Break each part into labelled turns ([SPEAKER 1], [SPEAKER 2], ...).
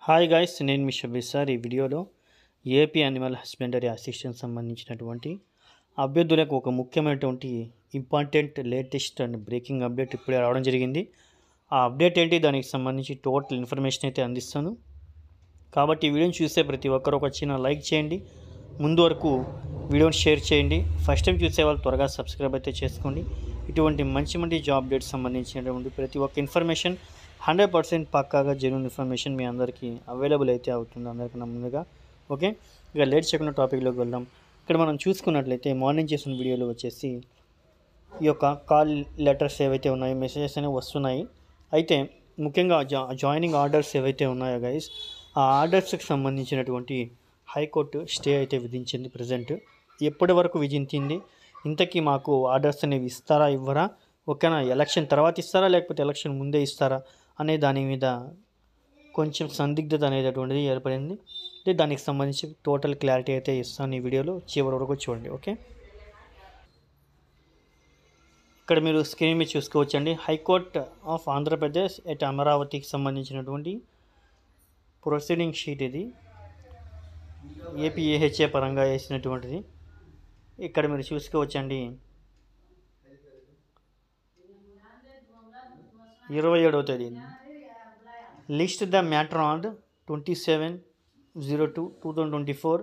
[SPEAKER 1] Hi guys, నేను మీ Shabbir sir. ఈ వీడియోలో ఏపీ యానిమల్ హస్బెండరీ అసిస్టెంట్ సంబంధించినటువంటి అభ్యర్థులకు ఒక ముఖ్యమైనటువంటి important latest and breaking update ఇప్పుడే రావడం జరిగింది. ఆ అప్డేట్ ఏంటి, దానికి సంబంధించి టోటల్ ఇన్ఫర్మేషన్ అయితే అందిస్తాను. కాబట్టి ఈ వీడియోని చూసే ప్రతి ఒక్కరు ఒక చిన్న లైక్ చేయండి, ముందు వరకు వీడియోని షేర్ చేయండి. ఫస్ట్ టైం చూసే వాళ్ళు త్వరగా సబ్స్క్రైబ్ అయితే చేసుకోండి. ఇటువంటి మంచి జాబ్ అప్డేట్స్ సంబంధించినటువంటి ప్రతి ఒక్క ఇన్ఫర్మేషన్ 100% పక్కాగా జెన్యూన్ ఇన్ఫర్మేషన్ మీ అందరికీ అవైలబుల్ అయితే అవుతుంది అందరికన్నా ముందుగా. ఓకే, ఇక లేట్ చేయకుండా టాపిక్లోకి వెళ్దాం. ఇక్కడ మనం చూసుకున్నట్లయితే మార్నింగ్ చేసిన వీడియోలో వచ్చేసి ఈ యొక్క కాల్ లెటర్స్ ఏవైతే ఉన్నాయో, మెసేజెస్ అనేవి వస్తున్నాయి. అయితే ముఖ్యంగా జాయినింగ్ ఆర్డర్స్ ఏవైతే ఉన్నాయో గైస్, ఆ ఆర్డర్స్కి సంబంధించినటువంటి హైకోర్టు స్టే అయితే విధించింది. ప్రజెంట్ ఎప్పటి వరకు విధించింది, ఇంతకీ మాకు ఆర్డర్స్ అనేవి ఇస్తారా ఇవ్వరా, ఓకేనా, ఎలక్షన్ తర్వాత ఇస్తారా లేకపోతే ఎలక్షన్ ముందే ఇస్తారా అనే దాని మీద కొంచెం సందిగ్ధత అనేటటువంటిది ఏర్పడింది. అంటే దానికి సంబంధించి టోటల్ క్లారిటీ అయితే ఇస్తాను ఈ వీడియోలో, చివరి వరకు చూడండి. ఓకే, ఇక్కడ మీరు స్క్రీన్ మీద చూసుకోవచ్చండి. హైకోర్ట్ ఆఫ్ ఆంధ్రప్రదేశ్ ఎట్ అమరావతికి సంబంధించినటువంటి ప్రొసీడింగ్ షీట్ ఇది, ఏపీఏహెచ్ఏ పరంగా వేసినటువంటిది. ఇక్కడ మీరు చూసుకోవచ్చండి, 27వ తేదీ list the matter on 27/02/2024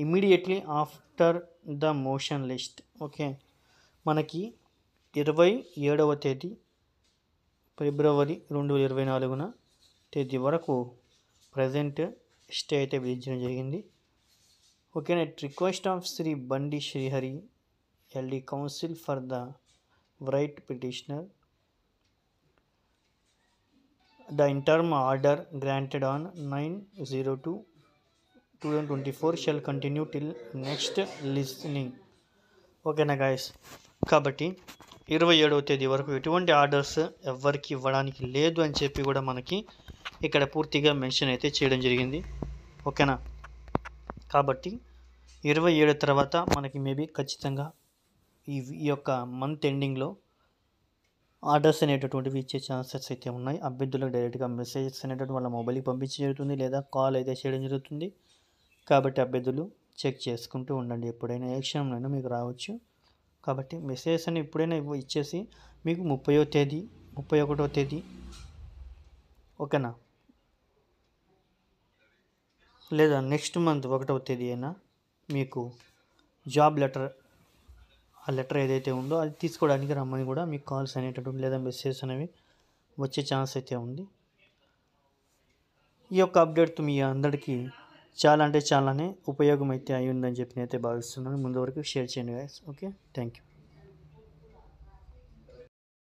[SPEAKER 1] immediately after the motion list. Okay, మనకి 27వ తేదీ ఫిబ్రవరి 2024 తేదీ వరకు ప్రజెంట్ స్టే అయితే విధించడం జరిగింది. ఓకేనా, రిక్వెస్ట్ ఆఫ్ శ్రీ బండి Srihari LD council for the right petitioner, the interim order granted on 9/02/2024 shall continue till next listening. ఓకేనా గాయస్, కాబట్టి 27వ తేదీ వరకు ఎటువంటి ఆర్డర్స్ ఎవరికి ఇవ్వడానికి లేదు అని చెప్పి కూడా మనకి ఇక్కడ పూర్తిగా మెన్షన్ అయితే చేయడం జరిగింది. ఓకేనా, కాబట్టి 27 తర్వాత మనకి మేబీ ఖచ్చితంగా ఈ యొక్క మంత్ ఎండింగ్లో ఆర్డర్స్ అనేటటువంటివి ఇచ్చే ఛాన్సెస్ అయితే ఉన్నాయి. అభ్యర్థులకు డైరెక్ట్గా మెసేజెస్ అనేటువంటి వాళ్ళ మొబైల్కి పంపించడం జరుగుతుంది, లేదా కాల్ అయితే చేయడం జరుగుతుంది. కాబట్టి అభ్యర్థులు చెక్ చేసుకుంటూ ఉండండి, ఎప్పుడైనా ఏ క్షణంలో మీకు రావచ్చు. కాబట్టి మెసేజెస్ అని ఇప్పుడైనా ఇచ్చేసి మీకు 30వ తేదీ 31వ తేదీ ఓకేనా, లేదా నెక్స్ట్ మంత్ 1వ తేదీ అయినా మీకు జాబ్ లెటర్, ఆ లెటర్ ఏదైతే ఉందో అది తీసుకోవడానికి రమ్మని కూడా మీకు కాల్స్ అనేటటువంటి లేదా మెసేజెస్ అనేవి వచ్చే ఛాన్స్ అయితే ఉంది. ఈ యొక్క అప్డేట్ మీ అందరికీ చాలా అంటే చాలానే ఉపయోగం అయితే అయి ఉందని చెప్పి నేనైతే భావిస్తున్నాను. ముందు వరకు షేర్ చేయండి గైస్. Okay, thank you.